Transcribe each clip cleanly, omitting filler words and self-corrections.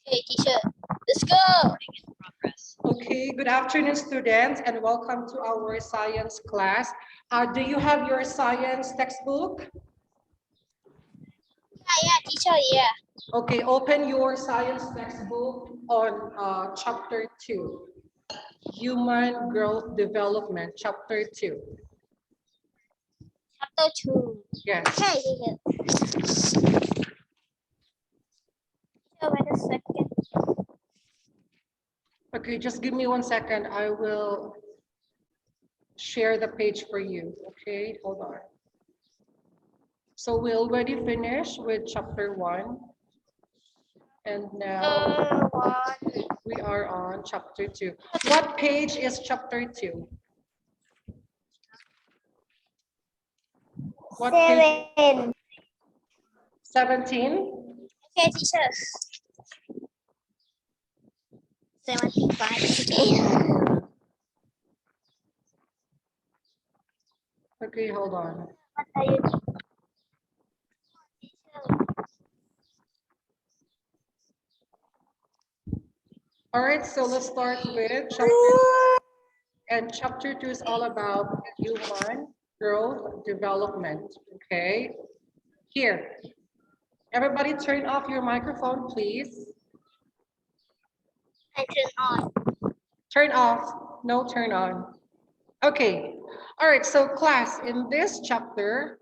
Okay, teacher, let's go. Okay, good afternoon, students, and welcome to our science class. Do you have your science textbook? Yeah, teacher, yeah. Okay, open your science textbook on chapter 2, Human Growth Development, chapter 2. Chapter 2. Yes. Okay, teacher. Teacher, wait a second. Okay, just give me 1 second. I will share the page for you. Okay, hold on. So we already finished with chapter 1. And now we are on chapter 2. What page is chapter 2? What page? 17? Okay, teacher. 75. Okay, hold on. What are you doing? All right, so let's start with chapter 2. And chapter 2 is all about human growth development. Okay, here. Everybody turn off your microphone, please. I turn on. Turn off, no turn on. Okay, all right, so class, in this chapter,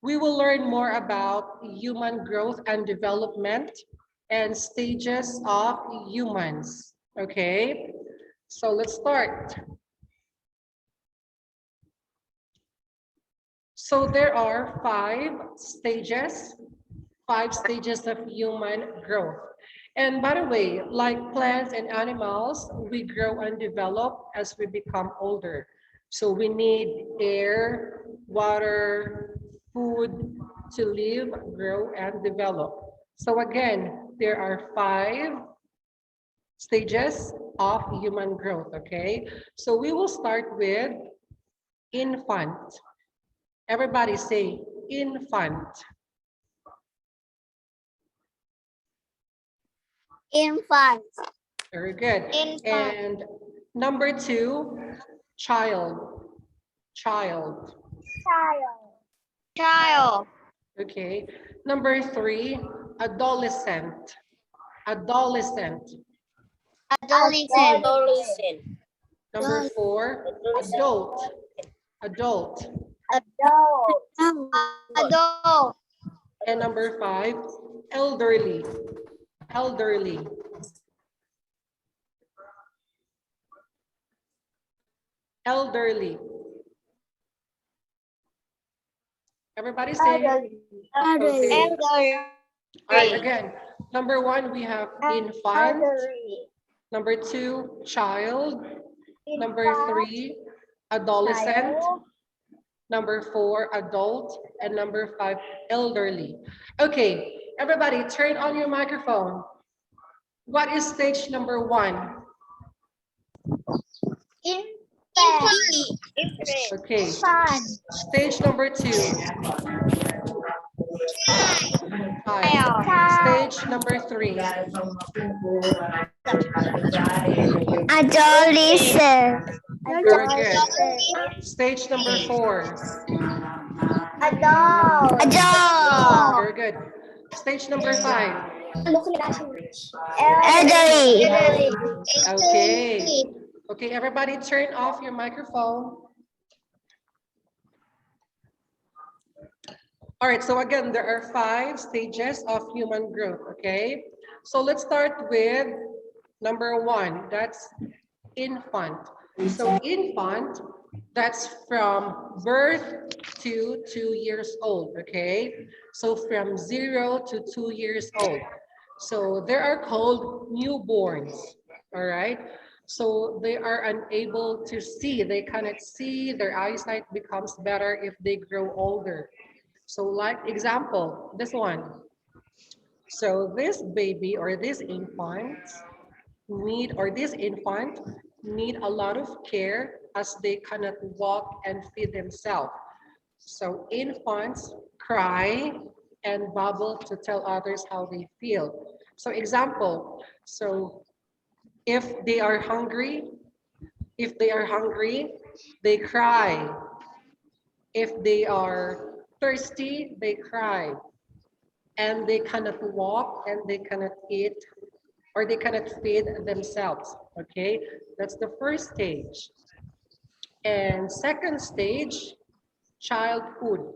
we will learn more about human growth and development and stages of humans. Okay, so let's start. So there are five stages of human growth. And by the way, like plants and animals, we grow and develop as we become older. So we need air, water, food to live, grow, and develop. So again, there are five stages of human growth, okay? So we will start with infant. Everybody say infant. Infant. Very good. Infant. And number 2, child. Child. Child. Okay. Number 3, adolescent. Adolescent. Adolescent. Number 4, adult. Adult. Adult. And number 5, elderly. Elderly. Elderly. Everybody say. Okay. All right, again. Number 1, we have infant. Number 2, child. Number 3, adolescent. Number 4, adult. And number 5, elderly. Okay, everybody turn on your microphone. What is stage number 1? Okay, stage number 2. Stage number 3. Adolescent. Very good. Stage number 4. Adult. Very good. Stage number 5. Elderly. Okay. Okay, everybody turn off your microphone. All right, so again, there are 5 stages of human growth, okay? So let's start with number 1, that's infant. So infant, that's from birth to 2 years old, okay? So from 0 to 2 years old. So they are called newborns, all right? So they are unable to see, they cannot see, their eyesight becomes better if they grow older. So like example, this one. So this baby or this infant need a lot of care as they cannot walk and feed themselves. So infants cry and babble to tell others how they feel. So example, so if they are hungry, they cry. If they are thirsty, they cry. And they cannot walk and they cannot eat or they cannot feed themselves. Okay, that's the first stage. And second stage, childhood.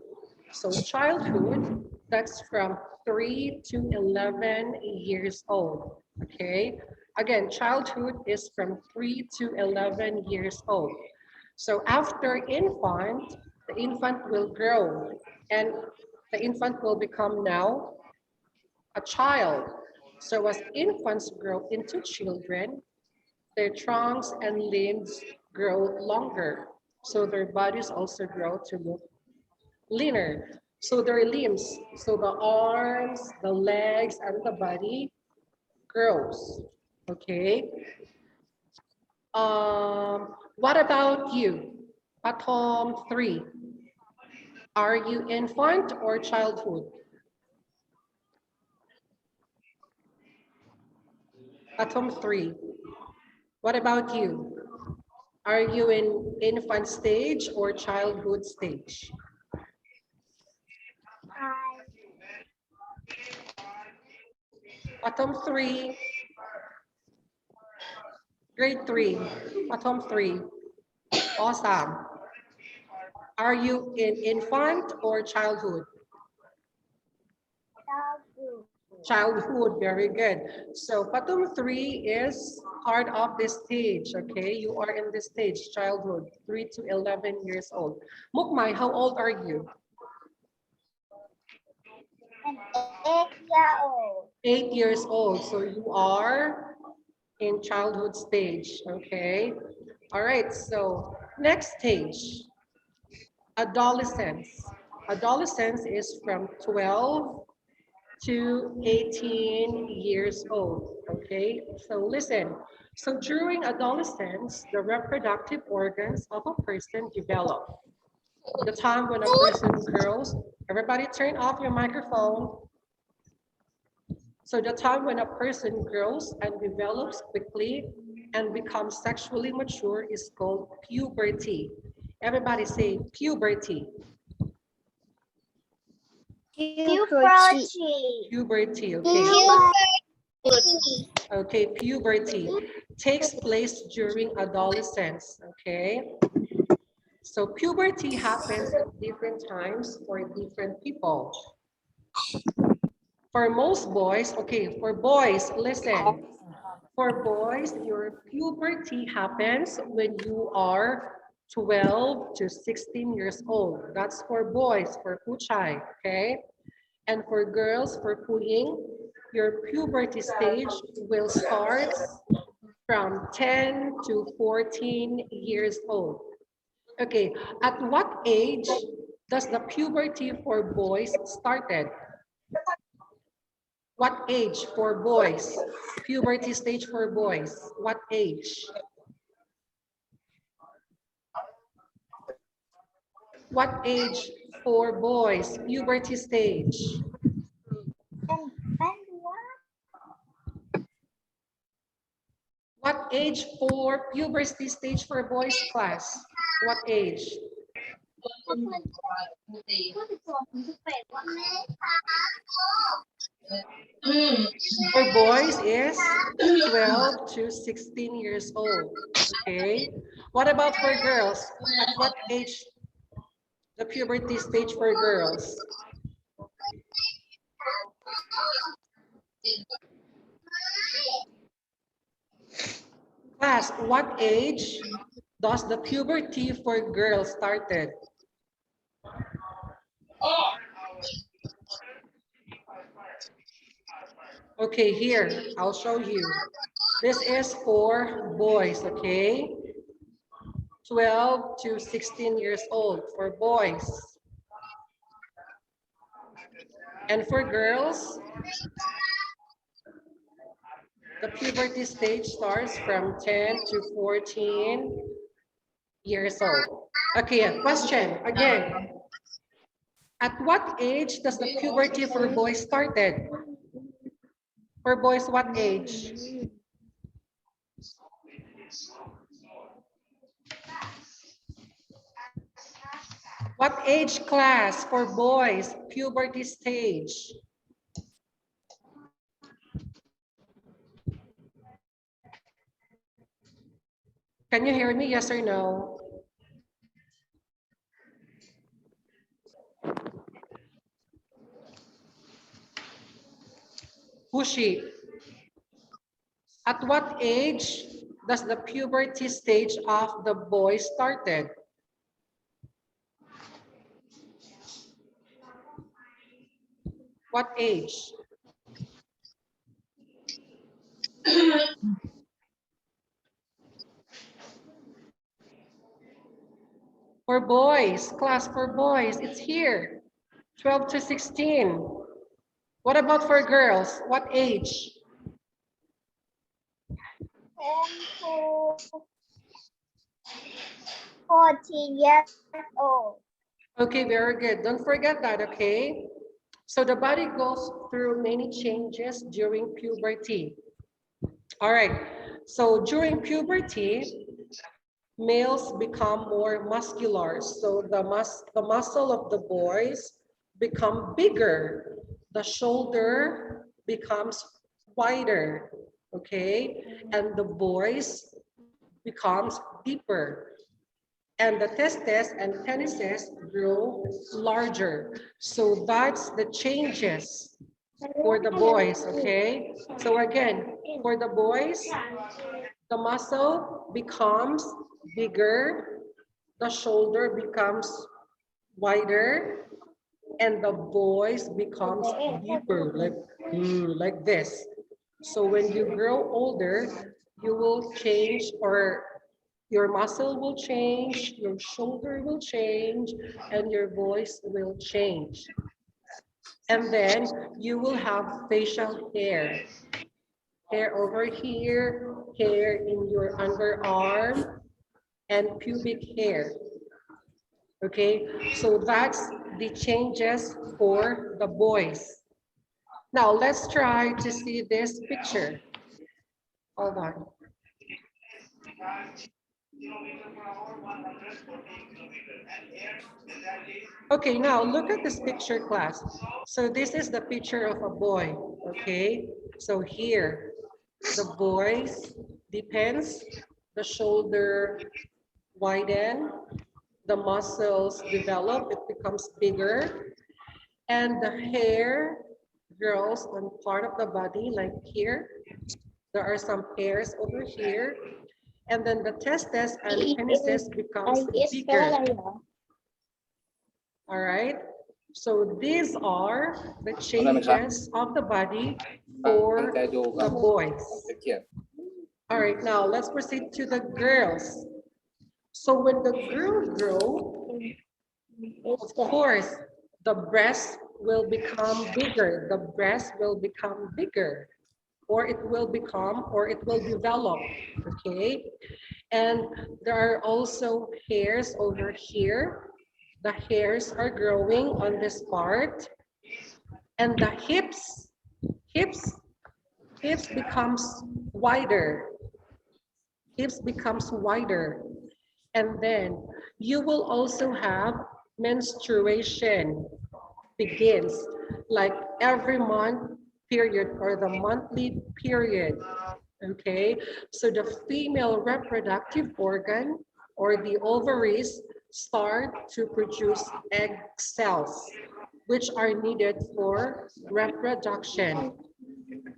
So childhood, that's from 3 to 11 years old. Okay, again, childhood is from 3 to 11 years old. So after infant, the infant will grow and the infant will become now a child. So as infants grow into children, their trunks and limbs grow longer. So their bodies also grow to look leaner. So their limbs, so the arms, the legs, and the body grows. Okay. What about you? Atom 3. Are you infant or childhood? Atom 3. What about you? Are you in infant stage or childhood stage? Atom 3, grade 3, Atom 3. Awesome. Are you in infant or childhood? Childhood, very good. So Patum 3 is part of this stage, okay? You are in this stage, childhood, 3 to 11 years old. Mukmai, how old are you? I'm 8 years old. 8 years old, so you are in childhood stage, okay? All right, so next stage, adolescence. Adolescence is from 12 to 18 years old, okay? So listen, so during adolescence, the reproductive organs of a person develop. The time when a person grows, everybody turn off your microphone. So the time when a person grows and develops quickly and becomes sexually mature is called puberty. Everybody say puberty. Puberty, okay. Okay, puberty takes place during adolescence, okay? So puberty happens at different times for different people. For most boys, okay, for boys, listen. For boys, your puberty happens when you are 12 to 16 years old. That's for boys, for puchay, okay? And for girls, for puying, your puberty stage will start from 10 to 14 years old. Okay, at what age does the puberty for boys started? What age for boys? Puberty stage for boys, what age? What age for boys, puberty stage? What age for puberty stage for boys class? What age? For boys is 12 to 16 years old. Okay. What about for girls? At what age the puberty stage for girls? Class, what age does the puberty for girls started? Okay, here, I'll show you. This is for boys, okay? 12 to 16 years old for boys. And for girls, the puberty stage starts from 10 to 14 years old. Okay, question again. At what age does the puberty for boys started? For boys, what age? What age class for boys? Puberty stage. Can you hear me? Yes or no? Pushi. At what age does the puberty stage of the boy started? What age? For boys, class for boys, it's here. 12 to 16. What about for girls? What age? 10 to 14 years old. Okay, very good. Don't forget that, okay? So the body goes through many changes during puberty. All right. So during puberty, males become more muscular. So the muscle of the boys become bigger. The shoulder becomes wider, okay? And the boys becomes deeper. And the testes and penises grow larger. So that's the changes for the boys, okay? So again, for the boys, the muscle becomes bigger, the shoulder becomes wider, and the voice becomes deeper, like this. So when you grow older, you will change, or your muscle will change, your shoulder will change, and your voice will change. And then you will have facial hair. Hair over here, hair in your underarm, and pubic hair. Okay, so that's the changes for the boys. Now let's try to see this picture. Hold on. Okay, now look at this picture, class. So this is the picture of a boy, okay? So here, the boys depends, the shoulder widen, the muscles develop, it becomes bigger, and the hair grows on part of the body, like here. There are some hairs over here, and then the testes and penises becomes bigger. All right. So these are the changes of the body for the boys. All right, now let's proceed to the girls. So when the girl grow, of course, the breast will become bigger. The breast will become bigger, or it will become, or it will develop, okay? And there are also hairs over here. The hairs are growing on this part. And the hips becomes wider. Hips becomes wider. And then you will also have menstruation begins, like every month period or the monthly period. Okay, so the female reproductive organ or the ovaries start to produce egg cells, which are needed for reproduction.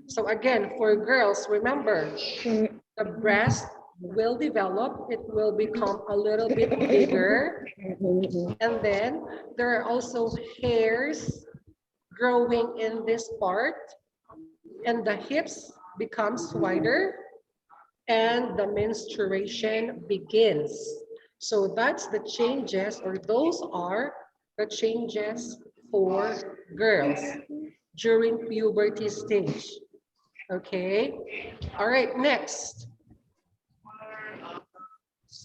So again, for girls, remember, the breast will develop, it will become a little bit bigger, and then there are also hairs growing in this part, and the hips becomes wider, and the menstruation begins. So that's the changes, or those are the changes for girls during puberty stage. Okay, all right, next.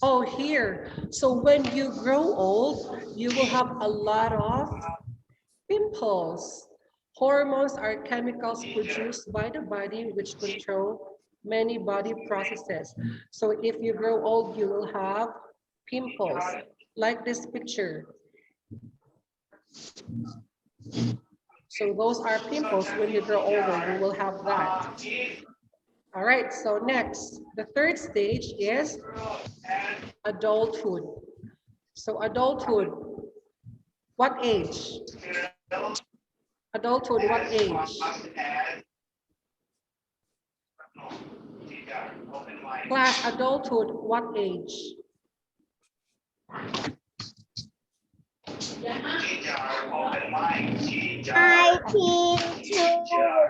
Oh, here. So when you grow old, you will have a lot of pimples. Hormones are chemicals produced by the body which control many body processes. So if you grow old, you will have pimples, like this picture. So those are pimples. When you grow older, you will have that. All right, so next, the third stage is adulthood. So adulthood, what age? Adulthood, what age? Class, adulthood, what age? 19 to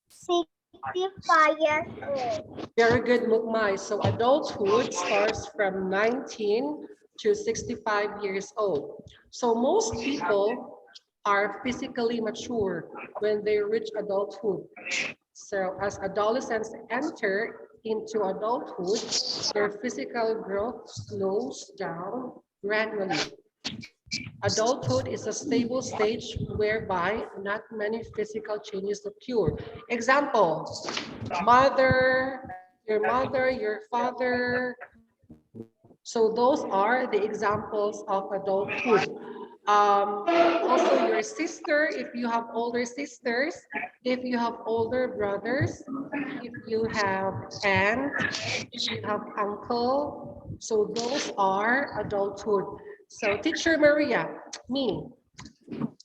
65 years old. Very good, Mukmai. So adulthood starts from 19 to 65 years old. So most people are physically mature when they reach adulthood. So as adolescents enter into adulthood, their physical growth slows down gradually. Adulthood is a stable stage whereby not many physical changes occur. Example, mother, your father. So those are the examples of adulthood. Also your sister, if you have older sisters, if you have older brothers, if you have aunt, if you have uncle, so those are adulthood. So teacher Maria, me,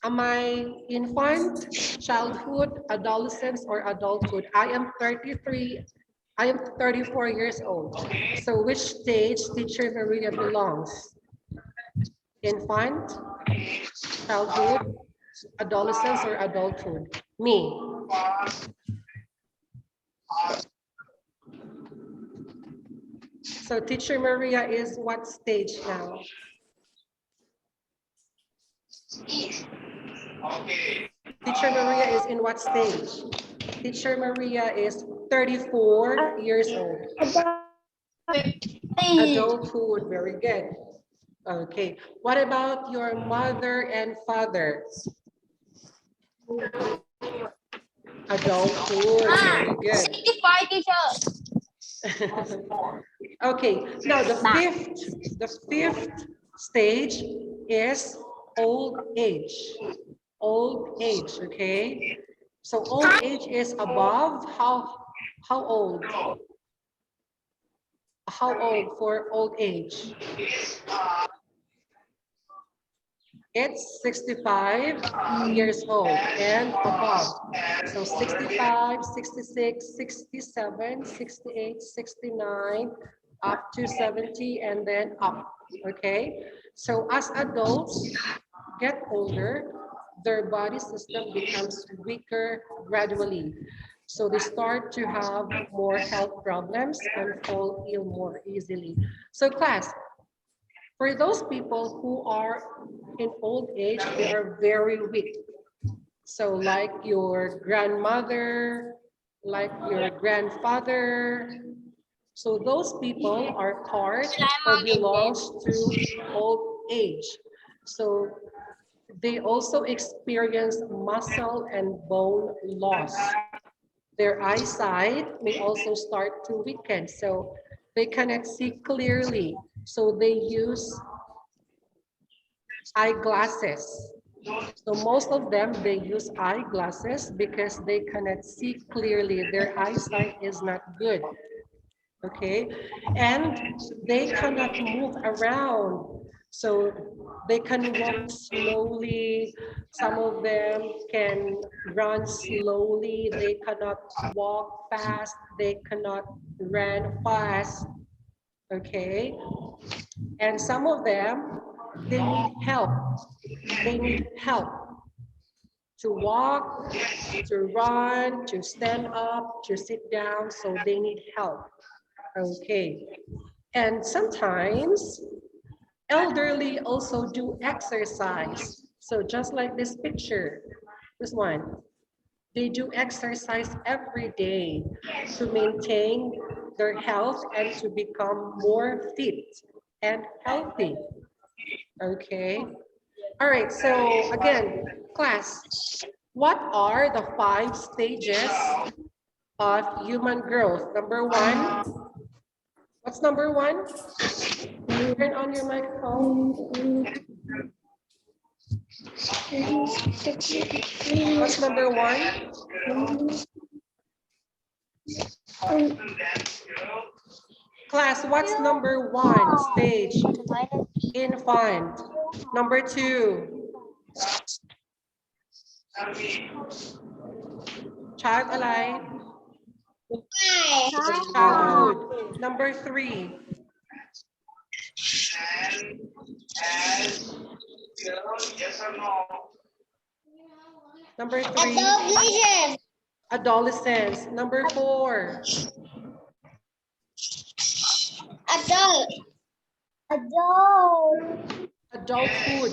am I infant, childhood, adolescence, or adulthood? I am 33, I am 34 years old. So which stage teacher Maria belongs? Infant, childhood, adolescence, or adulthood? Me. So teacher Maria is what stage now? Teacher Maria is in what stage? Teacher Maria is 34 years old. Adulthood, very good. Okay, what about your mother and father? Adulthood, very good. 65 teachers. Okay, now the fifth stage is old age. Old age, okay? So old age is above how old? How old for old age? It's 65 years old and above. So 65, 66, 67, 68, 69, up to 70, and then up, okay? So as adults get older, their body system becomes weaker gradually. So they start to have more health problems and fall ill more easily. So class, for those people who are in old age, they are very weak. So like your grandmother, like your grandfather. So those people are part or belongs to old age. So they also experience muscle and bone loss. Their eyesight may also start to weaken. So they cannot see clearly. So they use eyeglasses. So most of them, they use eyeglasses because they cannot see clearly. Their eyesight is not good. Okay, and they cannot move around. So they can walk slowly. Some of them can run slowly. They cannot walk fast. They cannot run fast. Okay, and some of them, they need help. They need help to walk, to run, to stand up, to sit down. So they need help. Okay. And sometimes elderly also do exercise. So just like this picture, this one, they do exercise every day to maintain their health and to become more fit and healthy. Okay. All right. So again, class, What are the 5 stages of human growth? Number 1. What's number 1? Turn on your microphone. What's number 1? Class, what's number 1 stage? Infant. Number 2. Child alive. Childhood. Number 3. Number 3. Adolescence. Number 4. Adulthood.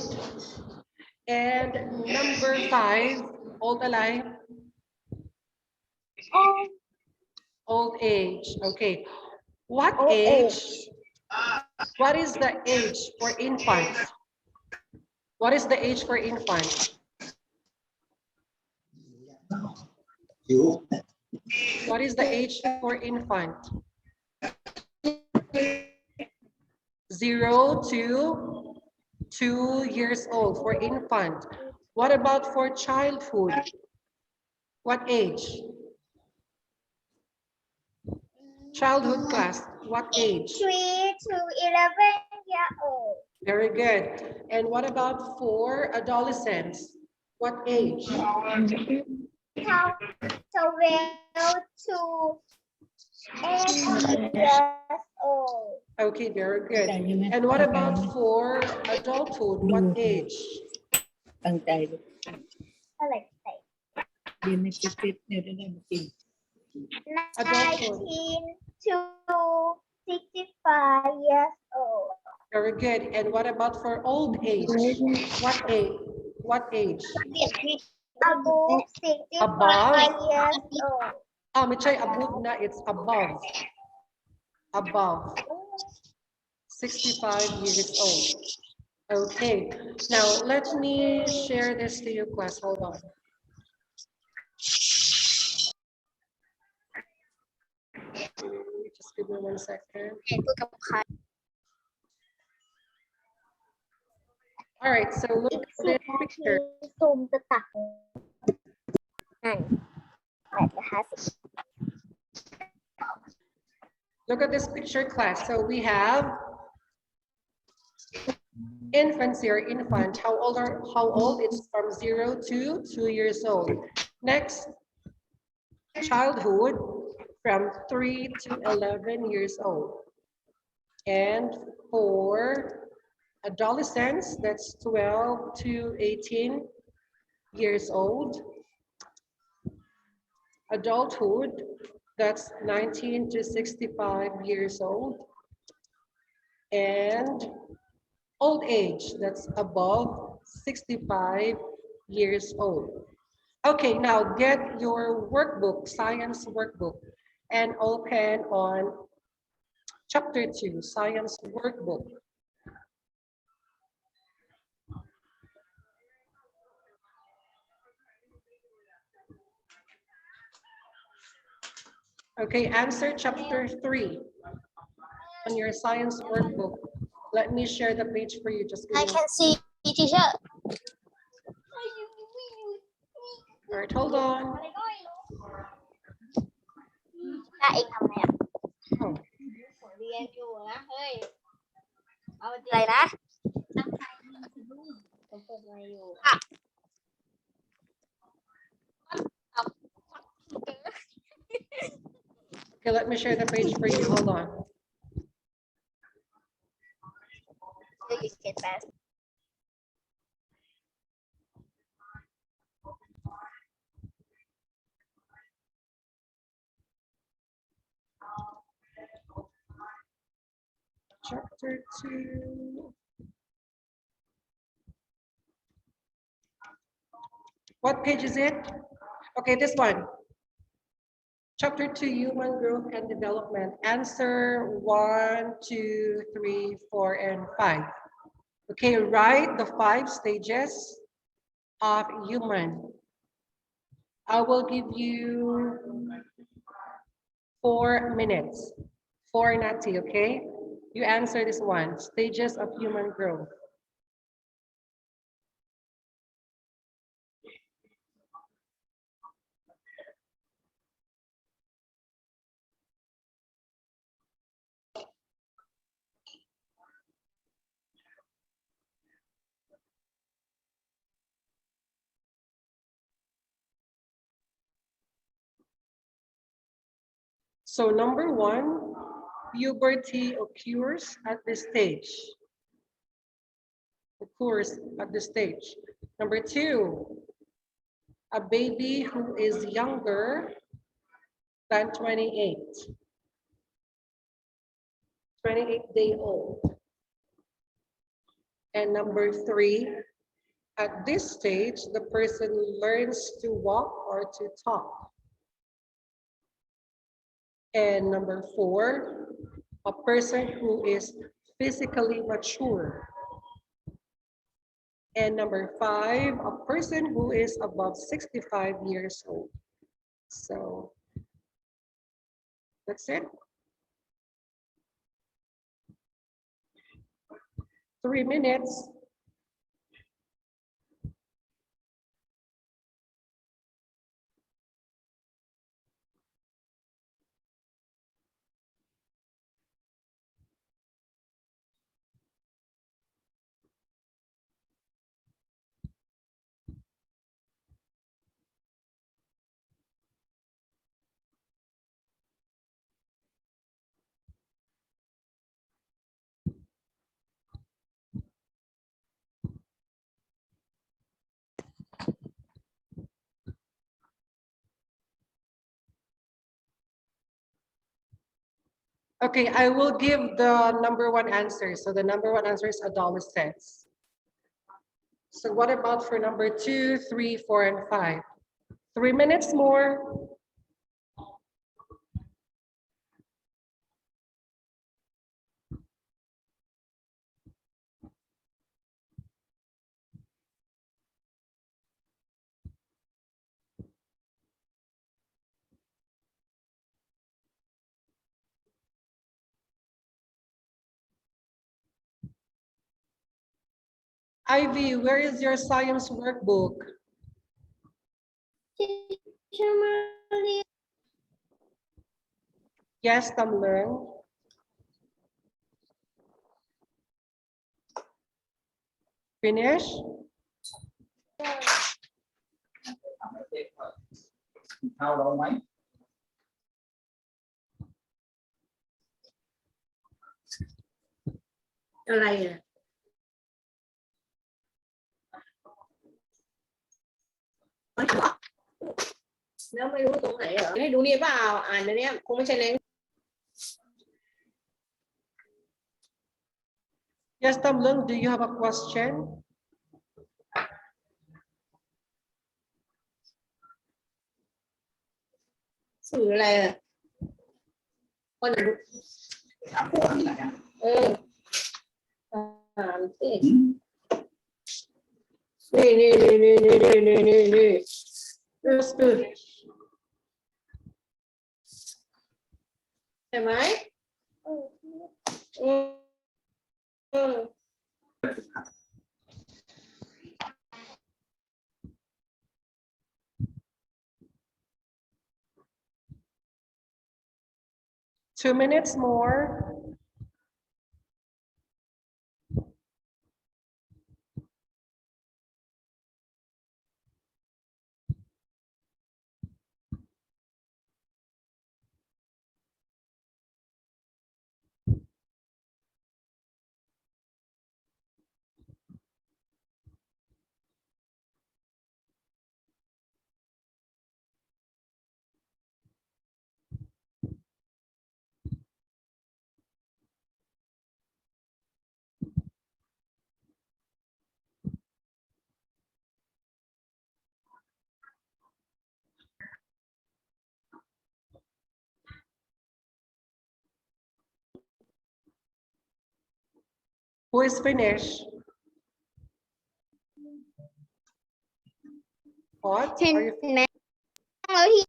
And number 5. Old alive. Old age. Okay. What age? What is the age for infants? What is the age for infants? What is the age for infant? 0 to 2 years old for infant. What about for childhood? What age? Childhood class, what age? 3 to 11 years old. Very good. And what about for adolescents? What age? 12 to 8 years old. Okay, very good. And what about for adulthood? What age? ตั้งใจ อะไร เรียนในคิดเนี่ยได้มากิน 19 to 65 years old. Very good. And what about for old age? What age? What age? Above 65 Above? years old.ไม่ใช่ above นะ it's above. Above 65 years old. Okay. Now let me share this to you, class. Hold on. Just give me 1 second. All right, so look at this picture. ซูมจะตัก850 Look at this picture, class. So we have infants here, infant. How old? It's from 0 to 2 years old. Next, childhood from 3 to 11 years old. And for adolescents, that's 12 to 18 years old. Adulthood, that's 19 to 65 years old. And old age, that's above 65 years old. Okay, now get your workbook, science workbook, and open on chapter 2, science workbook. Okay, answer chapter 3 on your science workbook. Let me share the page for you. Just give I me- can see, teacher. All right, hold on. ถ้าเองทำไงอ่ะ Oh, เรียนอยู่นะ เฮ้ย เอาอะไรนะผมเปิดไมค์อยู่ okay, let me share the page for you. Hold on. You get fast. Chapter 2. What page is it? Okay, this one. Chapter 2, human growth and development. Answer 1, 2, 3, 4, and 5. Okay, write the 5 stages of human. I will give you 4 minutes. 4 Nati, okay? You answer this one. Stages of human growth. So number 1, puberty occurs at this stage. Occurs at this stage. Number 2, a baby who is younger than 28. 28-day-old. And number 3, at this stage, the person learns to walk or to talk. And number 4, a person who is physically mature. And number 5, a person who is above 65 years old. So that's it. 3 minutes. Okay, I will give the number 1 answer. So the number 1 answer is adolescence. So what about for number 2, 3, 4, and 5? 3 minutes more. Ivy, where is your science workbook? Teacher Maria. Yes, Tamlung. Finish? เอาเราไหม อะไรอ่ะ แล้วไม่รู้ตรงไหนเหรอให้ดูนี่เปล่าอ่านในเนี้ยคงไม่ใช่ใน Yes, Tamlung, do you have a question? สื่ออะไรอ่ะคนอ่าน ถามผู้อ่านที่ไหนอ่ะ อ่านสินี่ Just finish. ใช่ไหมอืม 2 minutes more. Who is finished? What? 10 Are you minutes. rồi thì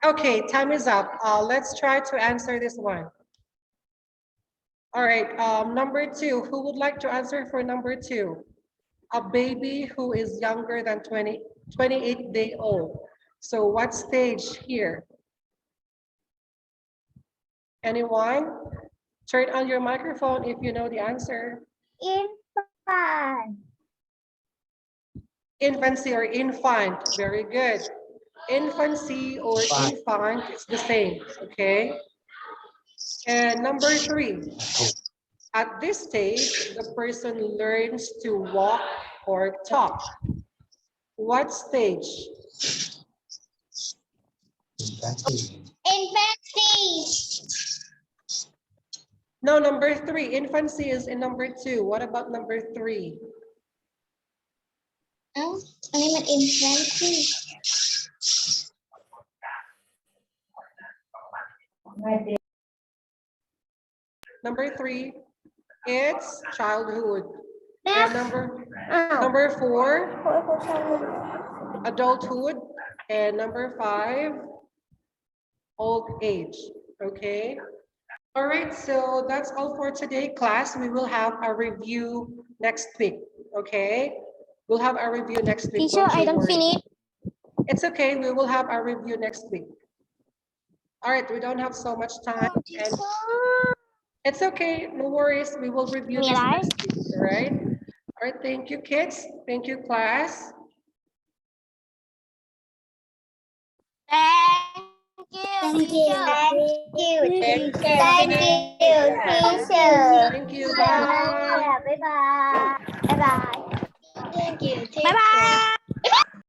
Okay, time is up. Let's try to answer this one. All right, number 2, who would like to answer for number 2? A baby who is younger than 28 day old. So what stage here? Anyone? Turn on your microphone if you know the answer. infant. Infancy or infant, very good. Infancy or infant, it's the same, okay? And number 3, at this stage, the person learns to walk or talk. What stage? Infancy. No, number 3, infancy is in number 2. What about number 3? Oh, I mean infancy. Number 3, it's childhood. And number 4, adulthood. And number 5, old age, okay? All right, so that's all for today, class. We will have a review next week, okay? We'll have a review next week. Teacher, I don't worry. finish. It's okay, we will have a review next week. All right, we don't have so much time. And it's okay, no worries. We will review this next week, all right? All right, thank you, kids. Thank you, class. Thank you. Thank you. Thank you. Thank you, teacher. Thank you, bye. Bye bye. Bye bye. Thank you, teacher. Bye bye.